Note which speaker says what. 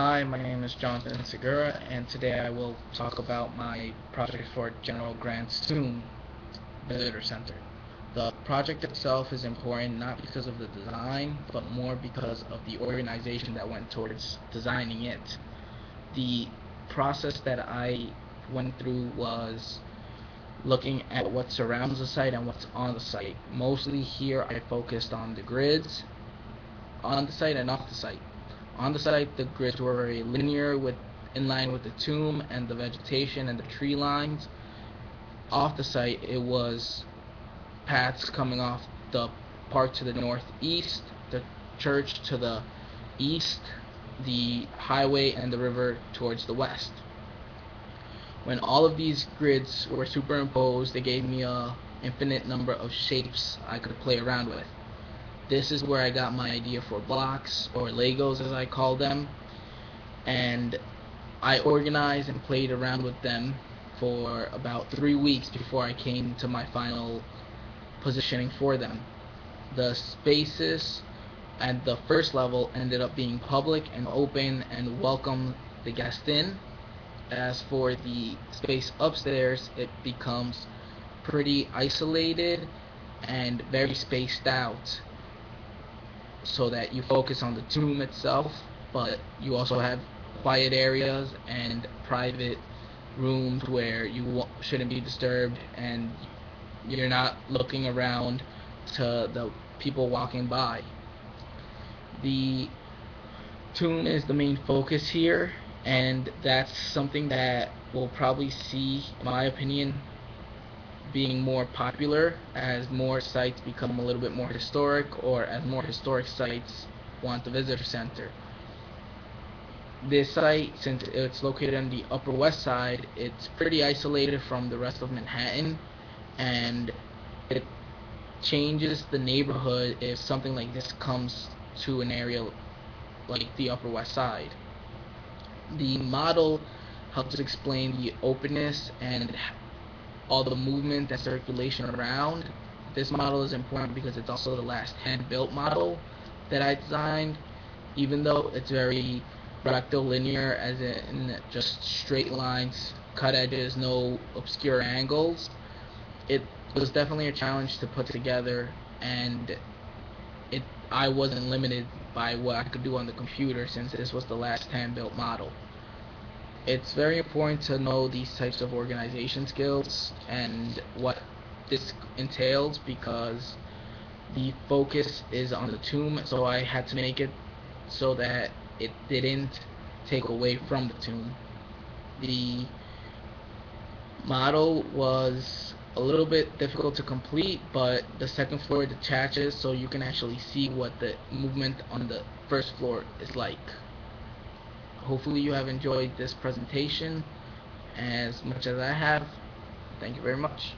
Speaker 1: Hi, my name is Jonathan Segura, and today I will talk about my project for General Grant's Tomb Visitor Center. The project itself is important not because of the design, but more because of the organization that went towards designing it. The process that I went through was looking at what surrounds the site and what's on the site. Mostly here I focused on the grids on the site and off the site. On the site, the grids were very linear, in line with the tomb and the vegetation and the tree lines. Off the site, it was paths coming off the park to the northeast, the church to the east, the highway and the river towards the west. When all of these grids were superimposed, they gave me a infinite number of shapes I could play around with. This is where I got my idea for blocks, or Legos as I call them, and I organized and played around with them for about 3 weeks before I came to my final positioning for them. The spaces at the first level ended up being public and open and welcomed the guest in. As for the space upstairs, it becomes pretty isolated and very spaced out, so that you focus on the tomb itself, but you also have quiet areas and private rooms where you shouldn't be disturbed and you're not looking around to the people walking by. The tomb is the main focus here, and that's something that we'll probably see, in my opinion, being more popular as more sites become a little bit more historic, or as more historic sites want the visitor center. This site, since it's located on the Upper West Side, it's pretty isolated from the rest of Manhattan, and it changes the neighborhood if something like this comes to an area like the Upper West Side. The model helps explain the openness and all the movement and circulation around. This model is important because it's also the last hand-built model that I designed. Even though it's very rectilinear, as in just straight lines, cut edges, no obscure angles, it was definitely a challenge to put together, and I wasn't limited by what I could do on the computer since this was the last hand-built model. It's very important to know these types of organization skills and what this entails, because the focus is on the tomb, so I had to make it so that it didn't take away from the tomb. The model was a little bit difficult to complete, but the second floor detaches so you can actually see what the movement on the first floor is like. Hopefully you have enjoyed this presentation as much as I have. Thank you very much.